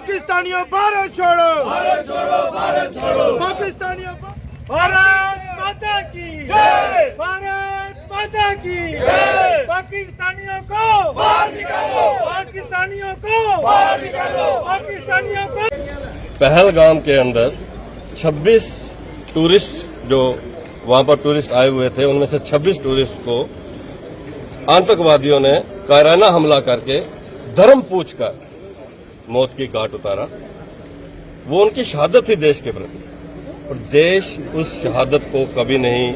पाकिस्तानियों भारत छोड़ो, भारत छोड़ो, भारत छोड़ो। पाकिस्तानियों भारत माता की जय। भारत माता की जय। पाकिस्तानियों को बाहर निकालो, पाकिस्तानियों को बाहर निकालो। पाकिस्तानियों को। पहलगाम के अंदर 26 टूरिस्ट जो वहां पर टूरिस्ट आए हुए थे, उनमें से 26 टूरिस्ट को आतंकवादियों ने कायराना हमला करके धर्म पूछकर मौत की घाट उतारा। वो उनकी शहादत थी देश के प्रति, और देश उस शहादत को कभी नहीं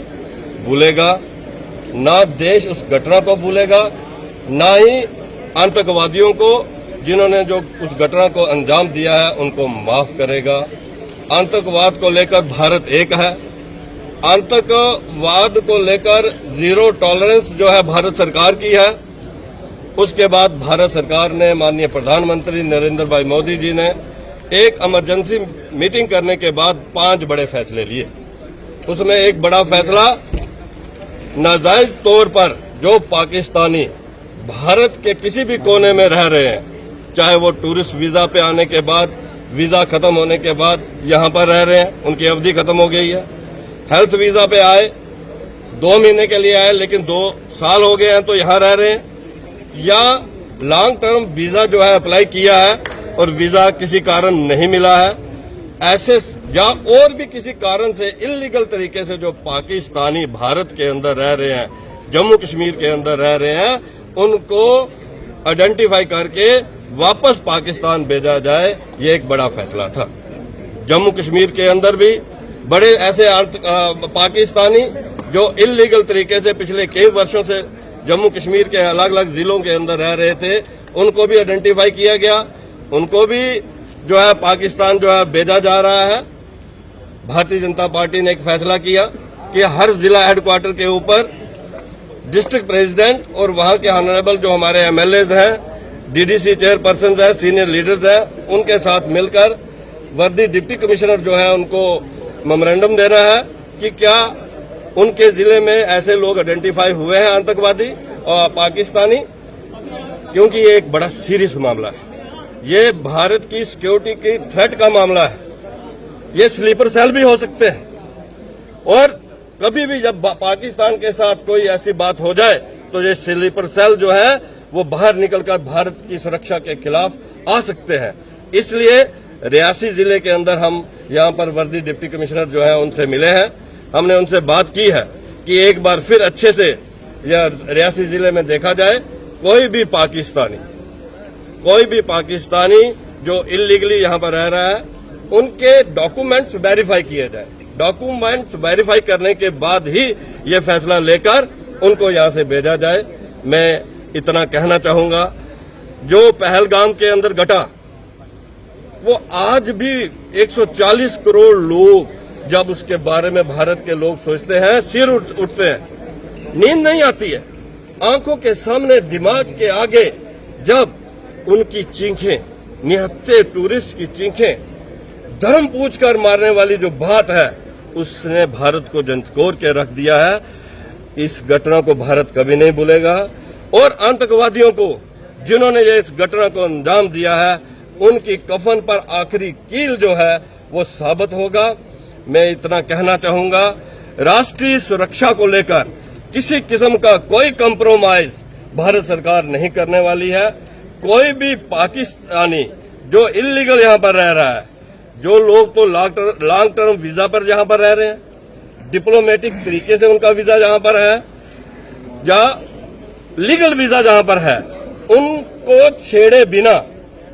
भूलेगा। ना देश उस घटना को भूलेगा, ना ही आतंकवादियों को जिन्होंने जो उस घटना को अंजाम दिया है उनको माफ करेगा। आतंकवाद को लेकर भारत एक है। आतंकवाद को लेकर जीरो टॉलरेंस जो है भारत सरकार की है। उसके बाद भारत सरकार ने, माननीय प्रधानमंत्री नरेंद्र भाई मोदी जी ने एक इमरजेंसी मीटिंग करने के बाद 5 बड़े फैसले लिए। उसमें एक बड़ा फैसला, नाजायज तौर पर जो पाकिस्तानी भारत के किसी भी कोने में रह रहे हैं, चाहे वो टूरिस्ट वीजा पे आने के बाद, वीजा खत्म होने के बाद यहां पर रह रहे हैं, उनकी अवधि खत्म हो गई है। हेल्थ वीजा पे आए, 2 महीने के लिए आए लेकिन 2 साल हो गए हैं तो यहां रह रहे हैं, या लॉन्ग टर्म वीजा जो है अप्लाई किया है और वीजा किसी कारण नहीं मिला है, ऐसे या और भी किसी कारण से इल्लीगल तरीके से जो पाकिस्तानी भारत के अंदर रह रहे हैं, जम्मू कश्मीर के अंदर रह रहे हैं, उनको आइडेंटिफाई करके वापस पाकिस्तान भेजा जाए। ये एक बड़ा फैसला था। जम्मू कश्मीर के अंदर भी बड़े ऐसे पाकिस्तानी जो इल्लीगल तरीके से पिछले कई वर्षों से जम्मू कश्मीर के अलग अलग जिलों के अंदर रह रहे थे, उनको भी आइडेंटिफाई किया गया। उनको भी जो है पाकिस्तान जो है भेजा जा रहा है। भारतीय जनता पार्टी ने एक फैसला किया कि हर जिला हेडक्वार्टर के ऊपर डिस्ट्रिक्ट प्रेसिडेंट और वहां के ऑनरेबल जो हमारे एमएलएज हैं, डीडीसी चेयरपर्सन है, सीनियर लीडर्स हैं, उनके साथ मिलकर वर्दी डिप्टी कमिश्नर जो है उनको मेमोरेंडम दे रहा है कि क्या उनके जिले में ऐसे लोग आइडेंटिफाई हुए हैं आतंकवादी और पाकिस्तानी, क्योंकि ये एक बड़ा सीरियस मामला है। ये भारत की सिक्योरिटी की थ्रेट का मामला है। ये स्लीपर सेल भी हो सकते हैं, और कभी भी जब पाकिस्तान के साथ कोई ऐसी बात हो जाए तो ये स्लीपर सेल जो है वो बाहर निकलकर भारत की सुरक्षा के खिलाफ आ सकते हैं। इसलिए रियासी जिले के अंदर हम यहां पर वर्दी डिप्टी कमिश्नर जो है उनसे मिले हैं। हमने उनसे बात की है कि एक बार फिर अच्छे से यह रियासी जिले में देखा जाए, कोई भी पाकिस्तानी जो इलीगली यहां पर रह रहा है, उनके डॉक्यूमेंट्स वेरीफाई किए जाए। डॉक्यूमेंट्स वेरीफाई करने के बाद ही ये फैसला लेकर उनको यहां से भेजा जाए। मैं इतना कहना चाहूंगा, जो पहलगाम के अंदर घटा, वो आज भी 140 करोड़ लोग जब उसके बारे में भारत के लोग सोचते हैं, सिर उठते हैं, नींद नहीं आती है। आंखों के सामने, दिमाग के आगे जब उनकी चीखें, निहत्थे टूरिस्ट की चीखें, धर्म पूछकर मारने वाली जो बात है, उसने भारत को झंझोर के रख दिया है। इस घटना को भारत कभी नहीं भूलेगा, और आतंकवादियों को जिन्होंने ये इस घटना को अंजाम दिया है, उनकी कफन पर आखिरी कील जो है वो साबित होगा। मैं इतना कहना चाहूंगा, राष्ट्रीय सुरक्षा को लेकर किसी किस्म का कोई कंप्रोमाइज भारत सरकार नहीं करने वाली है। कोई भी पाकिस्तानी जो इल्लीगल यहां पर रह रहा है, जो लोग तो लॉन्ग टर्म वीजा पर यहां पर रह रहे हैं, डिप्लोमेटिक तरीके से उनका वीजा जहां पर है, या लीगल वीजा जहां पर है, उनको छेड़े बिना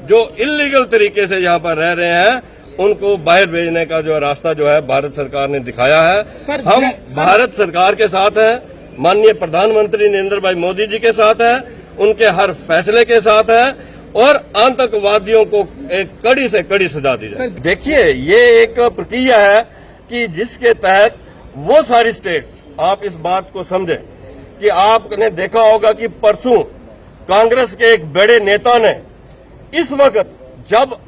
जो इल्लीगल तरीके से यहां पर रह रहे हैं, उनको बाहर भेजने का जो रास्ता जो है भारत सरकार ने दिखाया है। हम भारत सरकार के साथ हैं, माननीय प्रधानमंत्री नरेंद्र भाई मोदी जी के साथ हैं, उनके हर फैसले के साथ हैं, और आतंकवादियों को एक कड़ी से कड़ी सजा दी जाए। देखिए, ये एक प्रक्रिया है कि जिसके तहत वो सारी स्टेट्स, आप इस बात को समझें कि आपने देखा होगा कि परसों कांग्रेस के एक बड़े नेता ने, इस वक्त जब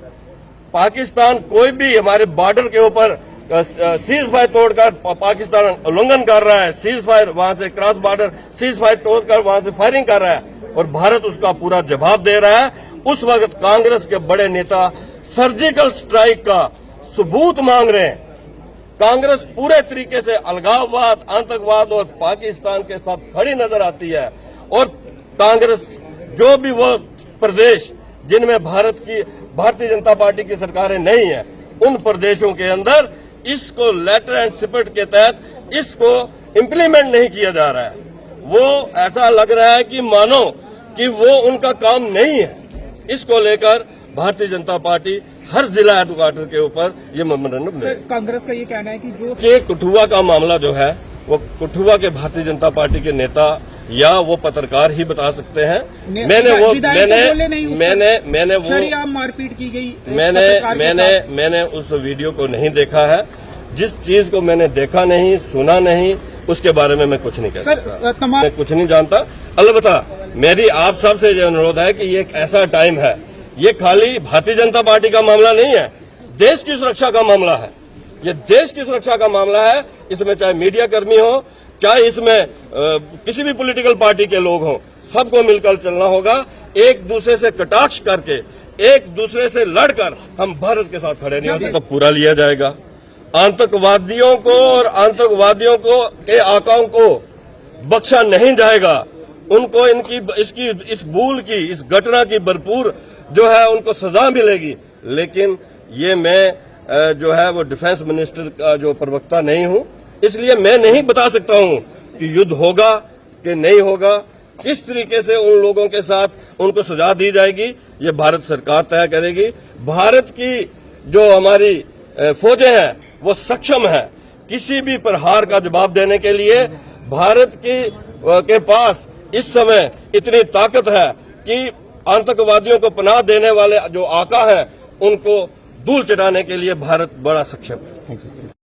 पाकिस्तान कोई भी हमारे बॉर्डर के ऊपर सीज फायर तोड़कर पाकिस्तान उल्लंघन कर रहा है, सीज फायर वहां से क्रॉस बॉर्डर सीज फायर तोड़कर वहां से फायरिंग कर रहा है और भारत उसका पूरा जवाब दे रहा है, उस वक्त कांग्रेस के बड़े नेता सर्जिकल स्ट्राइक का सबूत मांग रहे हैं। कांग्रेस पूरे तरीके से अलगाववाद, आतंकवाद और पाकिस्तान के साथ खड़ी नजर आती है और कांग्रेस जो भी वो प्रदेश जिनमें भारतीय जनता पार्टी की सरकारें नहीं है, उन प्रदेशों के अंदर इसको लेटर एंड स्पिरिट के तहत इसको इम्प्लीमेंट नहीं किया जा रहा है। वो ऐसा लग रहा है कि मानो कि वो उनका काम नहीं है। इसको लेकर भारतीय जनता पार्टी हर जिला हेडक्वार्टर के ऊपर ये मेमोरेंडम दे। कांग्रेस का ये कहना है कि जो के कठुआ का मामला जो है वो कठुआ के भारतीय जनता पार्टी के नेता या वो पत्रकार ही बता सकते हैं। मैंने वो मारपीट की गई, मैंने उस वीडियो को नहीं देखा है। जिस चीज को मैंने देखा नहीं, सुना नहीं, उसके बारे में मैं कुछ नहीं कह सकता। मैं कुछ नहीं जानता। अलबत्ता मेरी आप सबसे ये अनुरोध है कि ये एक ऐसा टाइम है, ये खाली भारतीय जनता पार्टी का मामला नहीं है, देश की सुरक्षा का मामला है। ये देश की सुरक्षा का मामला है। इसमें चाहे मीडिया कर्मी हो, चाहे इसमें किसी भी पॉलिटिकल पार्टी के लोग हों, सबको मिलकर चलना होगा। एक दूसरे से कटाक्ष करके, एक दूसरे से लड़कर हम भारत के साथ खड़े नहीं होते तो पूरा लिया जाएगा। आतंकवादियों को और आतंकवादियों को के आकाओं को बख्शा नहीं जाएगा। उनको इस भूल की, इस घटना की भरपूर जो है उनको सजा मिलेगी। लेकिन ये मैं जो है वो डिफेंस मिनिस्टर का जो प्रवक्ता नहीं हूं, इसलिए मैं नहीं बता सकता हूं कि युद्ध होगा कि नहीं होगा, किस तरीके से उन लोगों के साथ उनको सजा दी जाएगी, ये भारत सरकार तय करेगी। भारत की जो हमारी फौजें हैं वो सक्षम है किसी भी प्रहार का जवाब देने के लिए। भारत के पास इस समय इतनी ताकत है कि आतंकवादियों को पनाह देने वाले जो आका हैं उनको धूल चटाने के लिए भारत बड़ा सक्षम है।